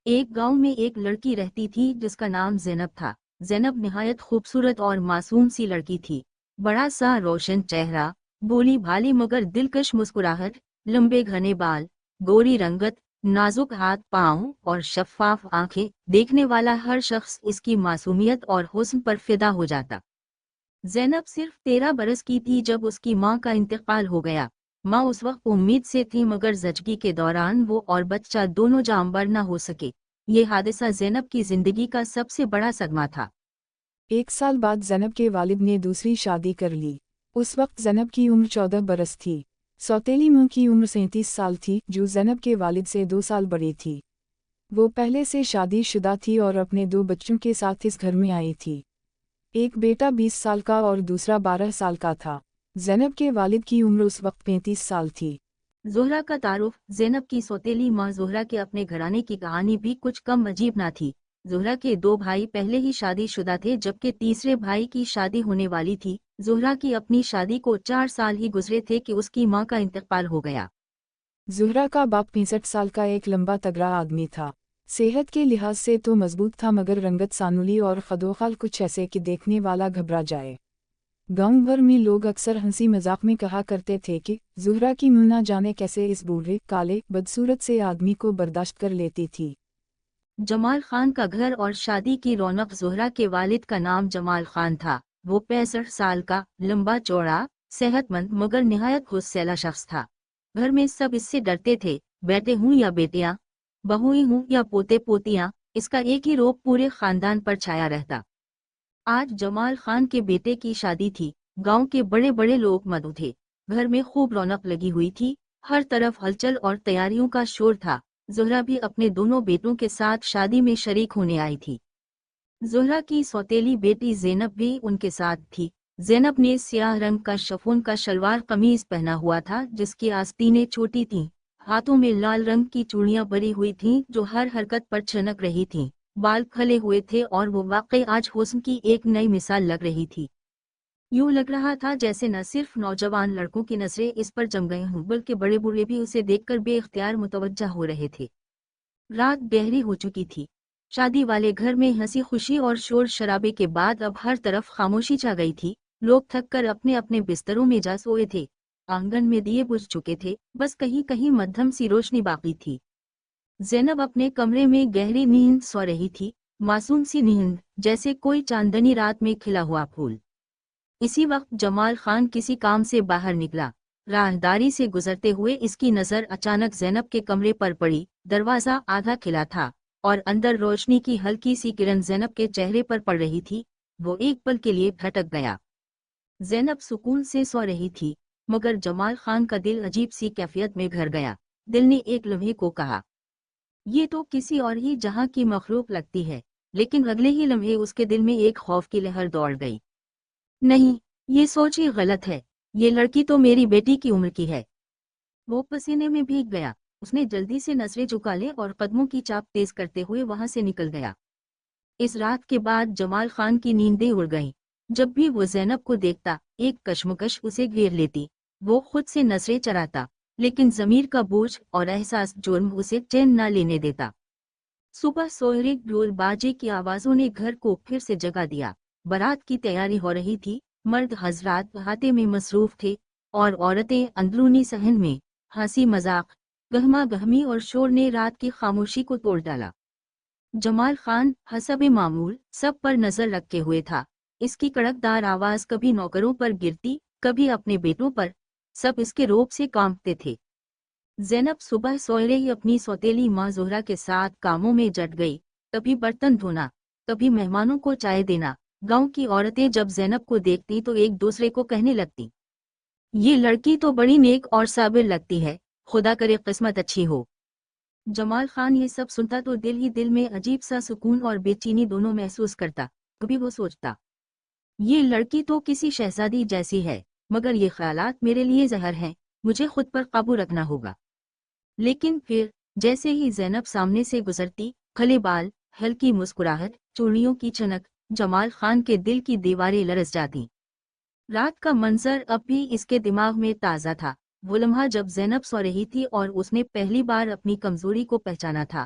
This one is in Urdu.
ایک گاؤں میں ایک لڑکی رہتی تھی جس کا نام زینب تھا۔ زینب نہایت خوبصورت اور معصوم سی لڑکی تھی۔ بڑا سا روشن چہرہ، بولی بھالی مگر دلکش مسکراہٹ، لمبے گھنے بال، گوری رنگت، نازک ہاتھ پاؤں اور شفاف آنکھیں، دیکھنے والا ہر شخص اس کی معصومیت اور حسن پر فدا ہو جاتا۔ زینب صرف 13 برس کی تھی جب اس کی ماں کا انتقال ہو گیا۔ ماں اس وقت امید سے تھی مگر زچگی کے دوران وہ اور بچہ دونوں جانبر نہ ہو سکے۔ یہ حادثہ زینب کی زندگی کا سب سے بڑا صدمہ تھا۔ 1 سال بعد زینب کے والد نے دوسری شادی کر لی۔ اس وقت زینب کی عمر 14 برس تھی۔ سوتیلی ماں کی عمر 37 سال تھی جو زینب کے والد سے 2 سال بڑی تھی۔ وہ پہلے سے شادی شدہ تھی اور اپنے 2 بچوں کے ساتھ اس گھر میں آئی تھی۔ ایک بیٹا 20 سال کا اور دوسرا 12 سال کا تھا۔ زینب کے والد کی عمر اس وقت 35 سال تھی۔ زہرا کا تعارف۔ زینب کی سوتیلی ماں زہرا کے اپنے گھرانے کی کہانی بھی کچھ کم عجیب نہ تھی۔ زہرا کے 2 بھائی پہلے ہی شادی شدہ تھے جبکہ تیسرے بھائی کی شادی ہونے والی تھی۔ زہرا کی اپنی شادی کو 4 سال ہی گزرے تھے کہ اس کی ماں کا انتقال ہو گیا۔ زہرا کا باپ 65 سال کا ایک لمبا تگڑا آدمی تھا۔ صحت کے لحاظ سے تو مضبوط تھا مگر رنگت سانولی اور خدوخال کچھ ایسے کہ دیکھنے والا گھبرا جائے۔ گاؤں بھر میں لوگ اکثر ہنسی مذاق میں کہا کرتے تھے کہ زہرا کی منہ نہ جانے کیسے اس بوڑھے کالے بدصورت سے آدمی کو برداشت کر لیتی تھی۔ جمال خان کا گھر اور شادی کی رونق۔ زہرا کے والد کا نام جمال خان تھا۔ وہ 65 سال کا، لمبا چوڑا، صحت مند مگر نہایت غصیلا شخص تھا۔ گھر میں سب اس سے ڈرتے تھے، بیٹے ہوں یا بیٹیاں، بہویں ہوں یا پوتے پوتیاں، اس کا ایک ہی روب پورے خاندان پر چھایا رہتا۔ آج جمال خان کے بیٹے کی شادی تھی۔ گاؤں کے بڑے بڑے لوگ مدعو تھے۔ گھر میں خوب رونق لگی ہوئی تھی، ہر طرف ہلچل اور تیاریوں کا شور تھا۔ زہرا بھی اپنے دونوں بیٹوں کے ساتھ شادی میں شریک ہونے آئی تھی۔ زہرا کی سوتیلی بیٹی زینب بھی ان کے ساتھ تھی۔ زینب نے سیاہ رنگ کا شفون کا شلوار قمیض پہنا ہوا تھا جس کی آستینیں چھوٹی تھیں۔ ہاتھوں میں لال رنگ کی چوڑیاں بری ہوئی تھیں جو ہر حرکت پر چمک رہی تھیں۔ بال کھلے ہوئے تھے اور وہ واقعی آج حسن کی ایک نئی مثال لگ رہی تھی۔ یوں لگ رہا تھا جیسے نہ صرف نوجوان لڑکوں کی نظریں اس پر جم گئی ہوں بلکہ بڑے بوڑھے بھی اسے دیکھ کر بے اختیار متوجہ ہو رہے تھے۔ رات گہری ہو چکی تھی۔ شادی والے گھر میں ہنسی خوشی اور شور شرابے کے بعد اب ہر طرف خاموشی چھا گئی تھی۔ لوگ تھک کر اپنے اپنے بستروں میں جا سوئے تھے۔ آنگن میں دیے بجھ چکے تھے، بس کہیں کہیں مدھم سی روشنی باقی تھی۔ زینب اپنے کمرے میں گہری نیند سو رہی تھی، معصوم سی نیند جیسے کوئی چاندنی رات میں کھلا ہوا پھول۔ اسی وقت جمال خان کسی کام سے باہر نکلا۔ راہداری سے گزرتے ہوئے اس کی نظر اچانک زینب کے کمرے پر پڑی۔ دروازہ آدھا کھلا تھا اور اندر روشنی کی ہلکی سی کرن زینب کے چہرے پر پڑ رہی تھی۔ وہ ایک پل کے لیے بھٹک گیا۔ زینب سکون سے سو رہی تھی مگر جمال خان کا دل عجیب سی کیفیت میں گھر گیا۔ دل نے ایک لمحے کو کہا، یہ تو کسی اور ہی جہاں کی مخلوق لگتی ہے، لیکن اگلے ہی لمحے اس کے دل میں ایک خوف کی لہر دوڑ گئی۔ نہیں، یہ سوچ ہی غلط ہے، یہ لڑکی تو میری بیٹی کی عمر کی ہے۔ وہ پسینے میں بھیگ گیا۔ اس نے جلدی سے نظریں جھکا لیں اور قدموں کی چاپ تیز کرتے ہوئے وہاں سے نکل گیا۔ اس رات کے بعد جمال خان کی نیندیں اڑ گئیں۔ جب بھی وہ زینب کو دیکھتا ایک کشمکش اسے گھیر لیتی۔ وہ خود سے نظریں چراتا لیکن ضمیر کا بوجھ اور احساس جرم اسے چین نہ لینے دیتا۔ صبح سوہرے ڈھول باجے کی آوازوں نے گھر کو پھر سے جگا دیا۔ بارات کی تیاری ہو رہی تھی۔ مرد حضرات احاطے میں مصروف تھے اور عورتیں اندرونی صحن میں۔ ہنسی مذاق، گہما گہمی اور شور نے رات کی خاموشی کو توڑ ڈالا۔ جمال خان حسب معمول سب پر نظر رکھے ہوئے تھا۔ اس کی کڑکدار آواز کبھی نوکروں پر گرتی، کبھی اپنے بیٹوں پر، سب اس کے روب سے کانپتے تھے۔ زینب صبح سویرے ہی اپنی سوتیلی ماں زہرا کے ساتھ کاموں میں جٹ گئی۔ کبھی برتن دھونا، کبھی مہمانوں کو چائے دینا۔ گاؤں کی عورتیں جب زینب کو دیکھتی تو ایک دوسرے کو کہنے لگتی، یہ لڑکی تو بڑی نیک اور صابر لگتی ہے، خدا کرے قسمت اچھی ہو۔ جمال خان یہ سب سنتا تو دل ہی دل میں عجیب سا سکون اور بے چینی دونوں محسوس کرتا۔ کبھی وہ سوچتا، یہ لڑکی تو کسی شہزادی جیسی ہے، مگر یہ خیالات میرے لیے زہر ہیں، مجھے خود پر قابو رکھنا ہوگا۔ لیکن پھر جیسے ہی زینب سامنے سے گزرتی، کھلے بال، ہلکی مسکراہٹ، چوڑیوں کی چنک، جمال خان کے دل کی دیواریں لرز جاتی۔ رات کا منظر اب بھی اس کے دماغ میں تازہ تھا۔ وہ لمحہ جب زینب سو رہی تھی اور اس نے پہلی بار اپنی کمزوری کو پہچانا تھا۔